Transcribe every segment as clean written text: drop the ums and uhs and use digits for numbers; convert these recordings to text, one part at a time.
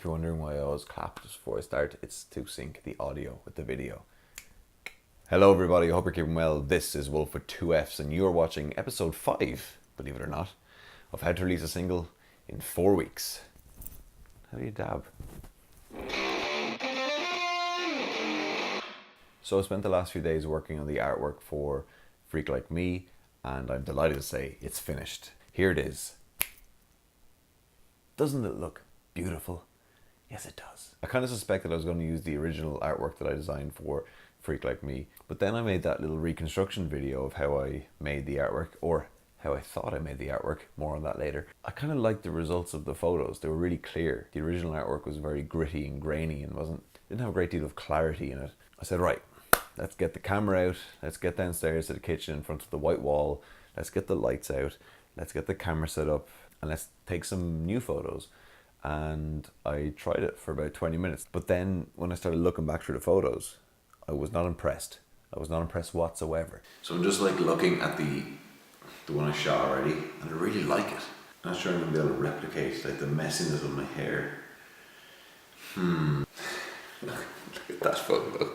If you're wondering why I always clap just before I start, it's to sync the audio with the video. Hello everybody, I hope you're keeping well. This is Wolff with 2Fs and you're watching episode 5, believe it or not, of how to release a single in 4 weeks. How do you dab? So I spent the last few days working on the artwork for Freak Like Me, and I'm delighted to say it's finished. Here it is. Doesn't it look beautiful? Yes, it does. I kind of suspected I was going to use the original artwork that I designed for Freak Like Me, but then I made that little reconstruction video of how I made the artwork, or how I thought I made the artwork. More on that later. I kind of liked the results of the photos. They were really clear. The original artwork was very gritty and grainy and didn't have a great deal of clarity in it. I said, right, let's get the camera out, let's get downstairs to the kitchen in front of the white wall, let's get the lights out, let's get the camera set up, and let's take some new photos. And I tried it for about 20 minutes. But then when I started looking back through the photos, I was not impressed. I was not impressed whatsoever. So I'm just like looking at the one I shot already, and I really like it. I'm not sure I'm going to be able to replicate like the messiness of my hair. Look at that photo.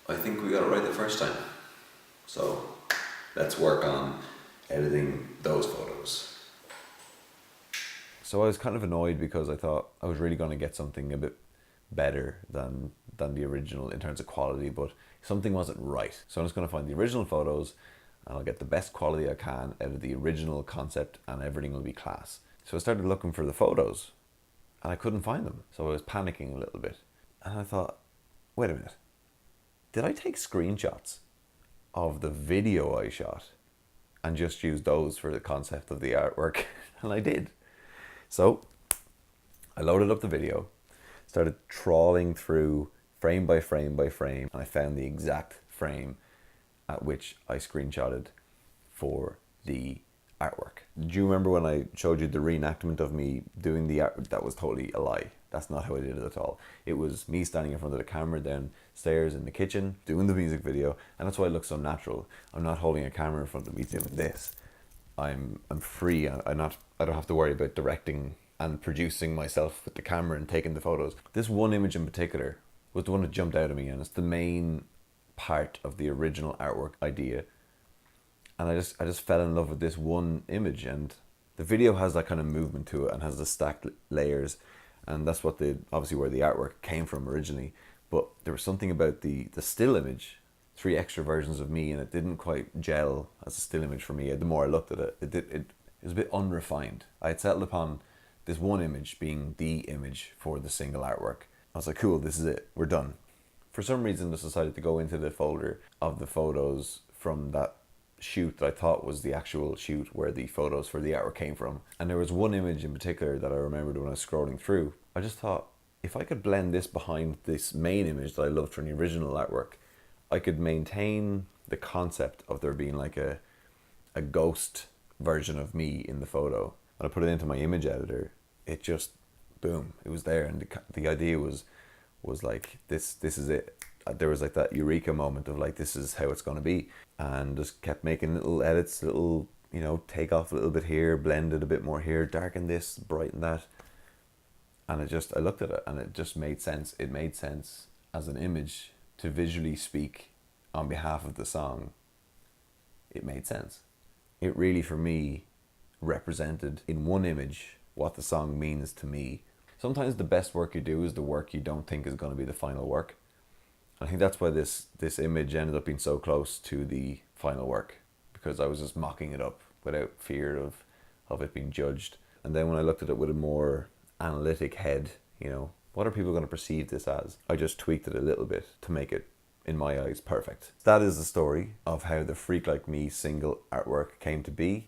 I think we got it right the first time. So let's work on editing those photos. So I was kind of annoyed because I thought I was really going to get something a bit better than the original in terms of quality, but something wasn't right. So I'm just going to find the original photos and I'll get the best quality I can out of the original concept and everything will be class. So I started looking for the photos and I couldn't find them. So I was panicking a little bit and I thought, wait a minute, did I take screenshots of the video I shot and just use those for the concept of the artwork? And I did. So I loaded up the video, started trawling through frame by frame by frame, and I found the exact frame at which I screenshotted for the artwork. Do you remember when I showed you the reenactment of me doing the art? That was totally a lie. That's not how I did it at all. It was me standing in front of the camera downstairs in the kitchen doing the music video, and that's why it looks so natural. I'm not holding a camera in front of me doing this. I'm free. I don't have to worry about directing and producing myself with the camera and taking the photos. This one image in particular was the one that jumped out at me, and it's the main part of the original artwork idea. And I just fell in love with this one image, and the video has that kind of movement to it and has the stacked layers, and that's what obviously where the artwork came from originally. But there was something about the still image, 3 extra versions of me, and it didn't quite gel as a still image for me. The more I looked at it, it was a bit unrefined. I had settled upon this one image being the image for the single artwork. I was like, cool, this is it, we're done. For some reason, I decided to go into the folder of the photos from that shoot that I thought was the actual shoot where the photos for the artwork came from. And there was one image in particular that I remembered when I was scrolling through. I just thought, if I could blend this behind this main image that I loved from the original artwork, I could maintain the concept of there being like a ghost version of me in the photo. When I put it into my image editor, it just, boom, it was there. And the idea was like, this is it. There was like that eureka moment of like, this is how it's going to be. And just kept making little edits, little, take off a little bit here, blend it a bit more here, darken this, brighten that. And I looked at it and it just made sense. It made sense as an image to visually speak on behalf of the song. It made sense. It really, for me, represented in one image what the song means to me. Sometimes the best work you do is the work you don't think is going to be the final work. I think that's why this image ended up being so close to the final work, because I was just mocking it up without fear of it being judged. And then when I looked at it with a more analytic head, what are people going to perceive this as? I just tweaked it a little bit to make it, in my eyes, perfect. That is the story of how the Freak Like Me single artwork came to be.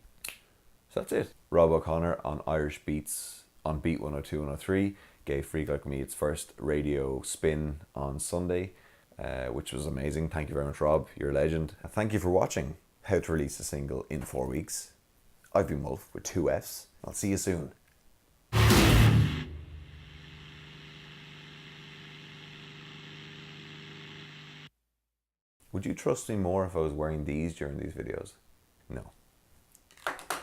So that's it. Rob O'Connor on Irish Beats on Beat 102 and 103 gave Freak Like Me its first radio spin on Sunday, which was amazing. Thank you very much, Rob. You're a legend. And thank you for watching How to Release a Single in 4 Weeks. I've been Wolff with 2 Fs. I'll see you soon. Would you trust me more if I was wearing these during these videos? No.